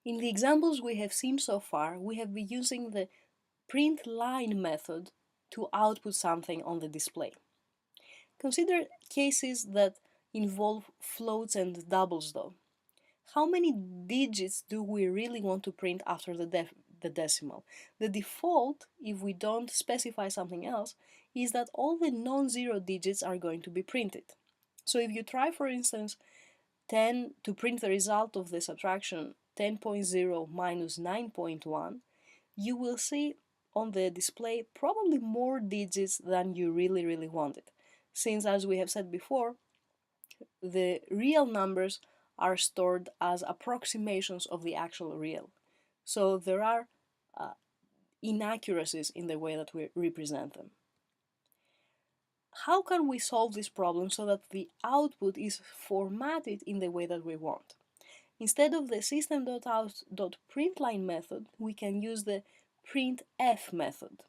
In the examples we have seen so far, we have been using the print line method to output something on the display. Consider cases that involve floats and doubles though. How many digits do we really want to print after the decimal? The default, if we don't specify something else, is that all the non-zero digits are going to be printed. So if you try, for instance, 10 to print the result of the subtraction 10.0 minus 9.1, you will see on the display probably more digits than you really wanted, since, as we have said before, the real numbers are stored as approximations of the actual real. So there are inaccuracies in the way that we represent them. How can we solve this problem so that the output is formatted in the way that we want? Instead of the system.out.println method, we can use the printf method.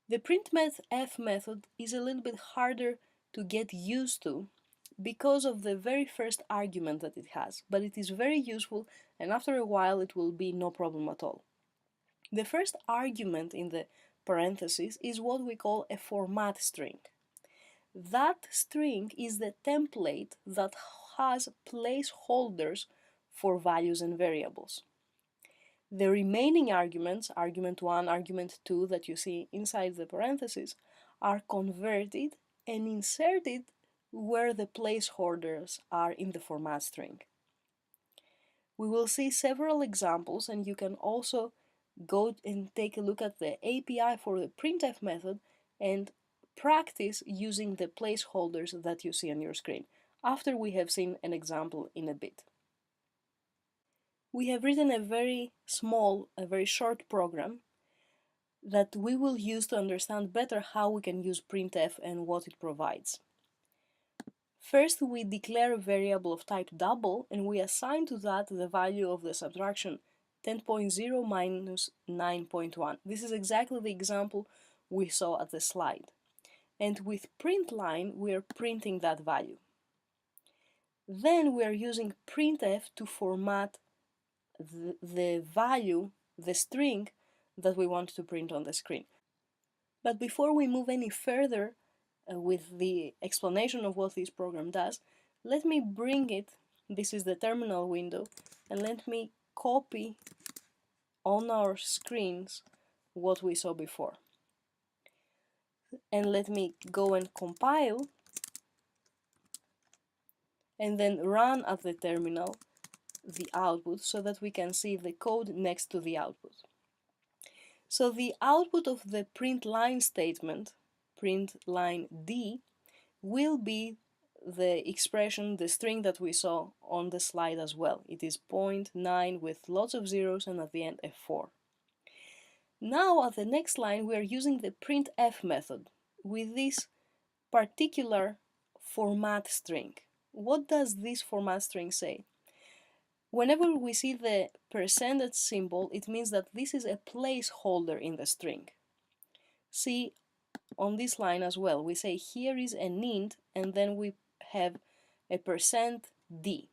The printf method is a little bit harder to get used to because of the very first argument that it has, but it is very useful, and after a while it will be no problem at all. The first argument in the parentheses is what we call a format string. That string is the template that has placeholders for values and variables. The remaining arguments, argument 1, argument 2, that you see inside the parentheses, are converted and inserted where the placeholders are in the format string. We will see several examples, and you can also go and take a look at the API for the printf method and practice using the placeholders that you see on your screen, after we have seen an example in a bit. We have written a very small, a very short program that we will use to understand better how we can use printf and what it provides. First, we declare a variable of type double, and we assign to that the value of the subtraction 10.0 minus 9.1. This is exactly the example we saw at the slide. And with println, we are printing that value. Then we are using printf to format the value, the string, that we want to print on the screen. But before we move any further with the explanation of what this program does, let me bring it, this is the terminal window, and let me copy on our screens what we saw before. And let me go and compile and then run at the terminal the output so that we can see the code next to the output. So the output of the print line statement, print line D, will be the expression, the string that we saw on the slide as well. It is 0.9 with lots of zeros and at the end a 4. Now at the next line we are using the printf method with this particular format string. What does this format string say? Whenever we see the percentage symbol, it means that this is a placeholder in the string. See on this line as well, we say here is an int, and then we have a %d.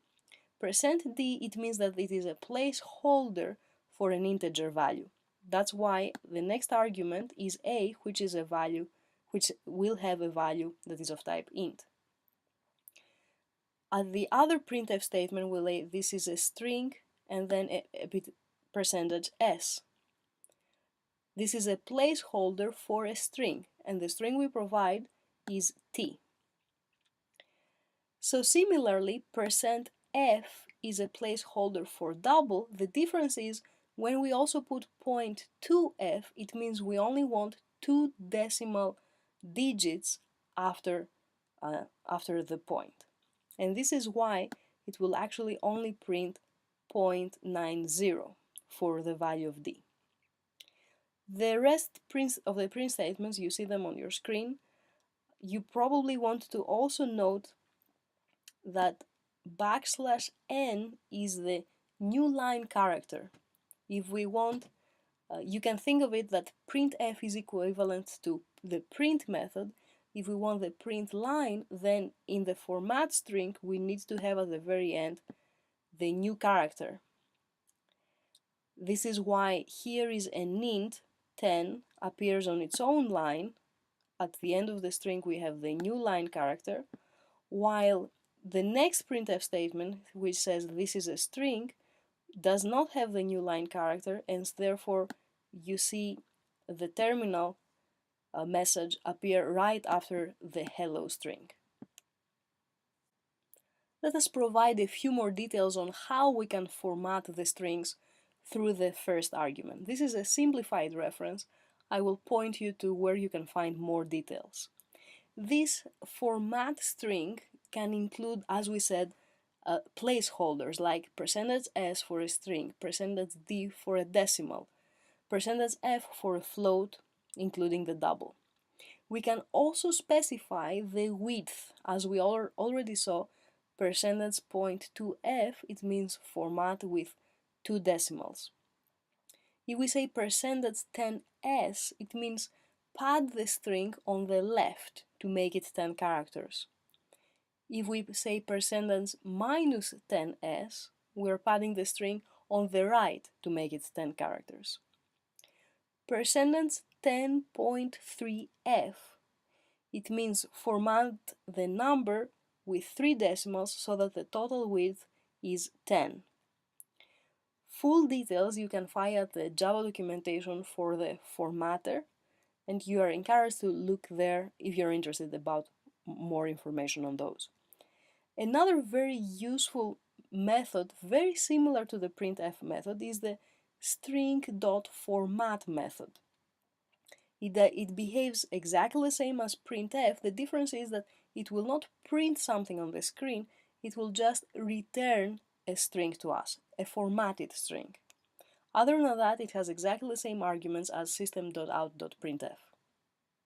%d, it means that it is a placeholder for an integer value. That's why the next argument is a, which is a value, which will have a value that is of type int. At the other printf statement, we'll say this is a string and then a bit %s. This is a placeholder for a string, and the string we provide is t. So similarly, %f is a placeholder for double. The difference is when we also put 0.2f, it means we only want 2 decimal digits after the point. And this is why it will actually only print 0.90 for the value of d. The rest of the print statements, you see them on your screen. You probably want to also note that \n is the new line character. If we want, you can think of it that printf is equivalent to the print method. If we want the print line, then in the format string we need to have at the very end the new character. This is why here is an int 10 appears on its own line. At the end of the string we have the new line character, while the next printf statement, which says this is a string, does not have the new line character, and therefore you see the terminal message appear right after the hello string. Let us provide a few more details on how we can format the strings through the first argument. This is a simplified reference. I will point you to where you can find more details. This format string can include, as we said, placeholders like %s for a string, %d for a decimal, %f for a float, including the double. We can also specify the width, as we already saw, %.2f, it means format with 2 decimals. If we say %10s, it means pad the string on the left to make it 10 characters. If we say %-10s, we're padding the string on the right to make it 10 characters. %10.3f, it means format the number with 3 decimals so that the total width is 10. Full details you can find at the Java documentation for the formatter, and you are encouraged to look there if you're interested about more information on those. Another very useful method, very similar to the printf method, is the string.format method. It behaves exactly the same as printf. The difference is that it will not print something on the screen, it will just return a string to us, a formatted string. Other than that, it has exactly the same arguments as system.out.printf.